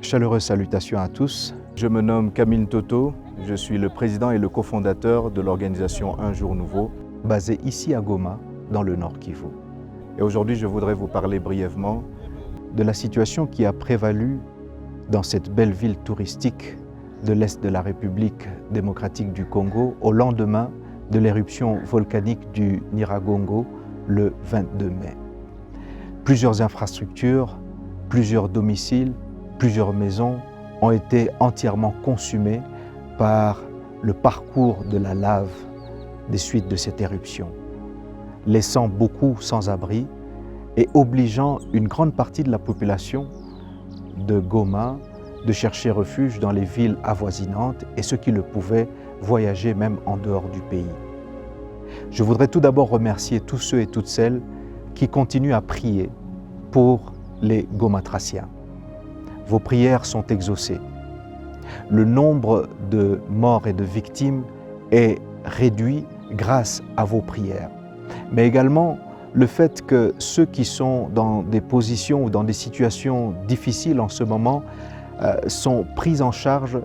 Chaleureuses salutations à tous. Je me nomme Camille Toto, je suis le président et le cofondateur de l'organisation Un Jour Nouveau, basée ici à Goma, dans le Nord Kivu. Et aujourd'hui, je voudrais vous parler brièvement de la situation qui a prévalu dans cette belle ville touristique de l'Est de la République démocratique du Congo au lendemain de l'éruption volcanique du Nyiragongo le 22 mai. Plusieurs infrastructures, plusieurs domiciles, plusieurs maisons ont été entièrement consumées par le parcours de la lave des suites de cette éruption, laissant beaucoup sans abri et obligeant une grande partie de la population de Goma de chercher refuge dans les villes avoisinantes et ceux qui le pouvaient voyager même en dehors du pays. Je voudrais tout d'abord remercier tous ceux et toutes celles qui continuent à prier pour les Gomatraciens. Vos prières sont exaucées. Le nombre de morts et de victimes est réduit grâce à vos prières. Mais également le fait que ceux qui sont dans des positions ou dans des situations difficiles en ce moment sont pris en charge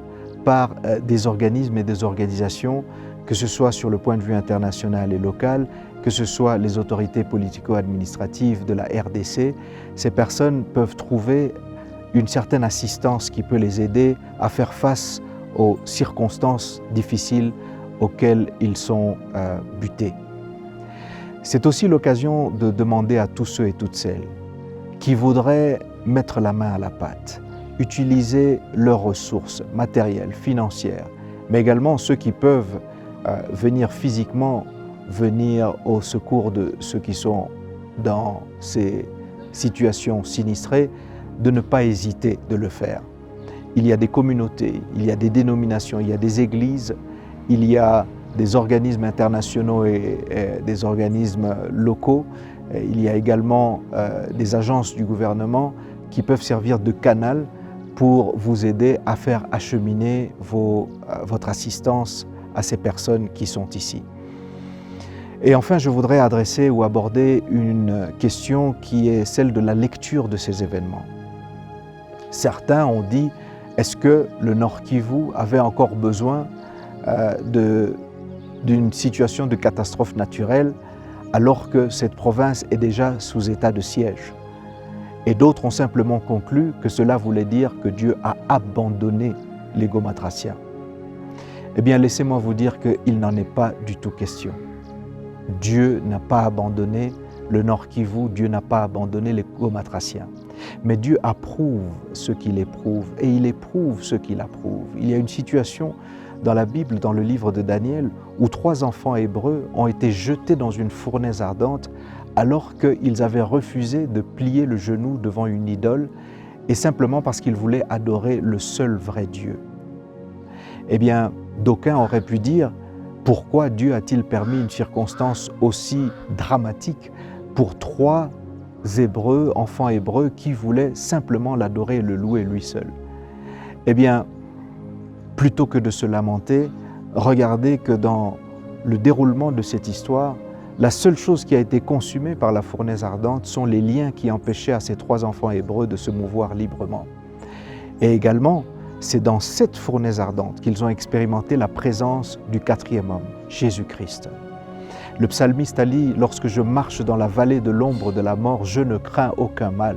par des organismes et des organisations, que ce soit sur le point de vue international et local, que ce soit les autorités politico-administratives de la RDC. Ces personnes peuvent trouver une certaine assistance qui peut les aider à faire face aux circonstances difficiles auxquelles ils sont butés. C'est aussi l'occasion de demander à tous ceux et toutes celles qui voudraient mettre la main à la pâte, utiliser leurs ressources matérielles, financières, mais également ceux qui peuvent venir physiquement, venir au secours de ceux qui sont dans ces situations sinistrées, de ne pas hésiter de le faire. Il y a des communautés, il y a des dénominations, il y a des églises, il y a des organismes internationaux et des organismes locaux. Il y a également des agences du gouvernement qui peuvent servir de canal pour vous aider à faire acheminer votre assistance à ces personnes qui sont ici. Et enfin, je voudrais adresser ou aborder une question qui est celle de la lecture de ces événements. Certains ont dit, est-ce que le Nord Kivu avait encore besoin d'une situation de catastrophe naturelle alors que cette province est déjà sous état de siège? Et d'autres ont simplement conclu que cela voulait dire que Dieu a abandonné les Gomatraciens. Eh bien, laissez-moi vous dire qu'il n'en est pas du tout question. Dieu n'a pas abandonné le Nord Kivu, Dieu n'a pas abandonné les Gomatraciens. Mais Dieu approuve ce qu'il éprouve et il éprouve ce qu'il approuve. Il y a une situation dans la Bible, dans le livre de Daniel, où 3 enfants hébreux ont été jetés dans une fournaise ardente alors qu'ils avaient refusé de plier le genou devant une idole et simplement parce qu'ils voulaient adorer le seul vrai Dieu. Eh bien, d'aucuns auraient pu dire, pourquoi Dieu a-t-il permis une circonstance aussi dramatique pour 3 Hébreux, enfants hébreux, qui voulaient simplement l'adorer et le louer lui seul? Eh bien, plutôt que de se lamenter, regardez que dans le déroulement de cette histoire, la seule chose qui a été consumée par la fournaise ardente sont les liens qui empêchaient à ces 3 enfants hébreux de se mouvoir librement. Et également, c'est dans cette fournaise ardente qu'ils ont expérimenté la présence du 4e homme, Jésus-Christ. Le psalmiste a dit, lorsque je marche dans la vallée de l'ombre de la mort, je ne crains aucun mal,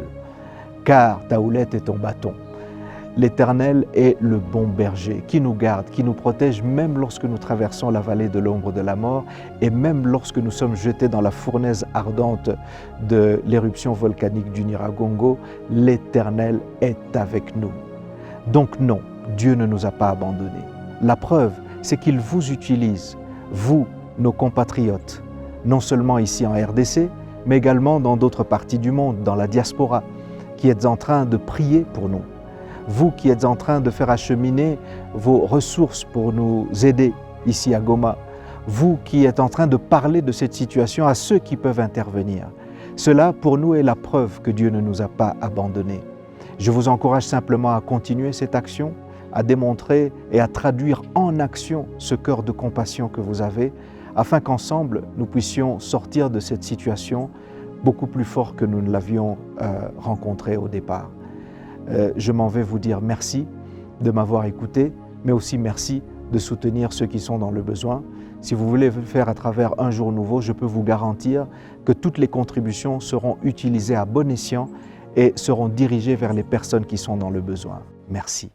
car ta houlette et ton bâton. L'Éternel est le bon berger qui nous garde, qui nous protège même lorsque nous traversons la vallée de l'ombre de la mort et même lorsque nous sommes jetés dans la fournaise ardente de l'éruption volcanique du Nyiragongo, l'Éternel est avec nous. Donc non, Dieu ne nous a pas abandonnés. La preuve, c'est qu'il vous utilise, vous, nos compatriotes, non seulement ici en RDC, mais également dans d'autres parties du monde, dans la diaspora, qui êtes en train de prier pour nous. Vous qui êtes en train de faire acheminer vos ressources pour nous aider ici à Goma. Vous qui êtes en train de parler de cette situation à ceux qui peuvent intervenir. Cela, pour nous, est la preuve que Dieu ne nous a pas abandonnés. Je vous encourage simplement à continuer cette action, à démontrer et à traduire en action ce cœur de compassion que vous avez, afin qu'ensemble, nous puissions sortir de cette situation beaucoup plus fort que nous ne l'avions rencontré au départ. je m'en vais vous dire merci de m'avoir écouté, mais aussi merci de soutenir ceux qui sont dans le besoin. Si vous voulez le faire à travers Un Jour Nouveau, je peux vous garantir que toutes les contributions seront utilisées à bon escient et seront dirigées vers les personnes qui sont dans le besoin. Merci.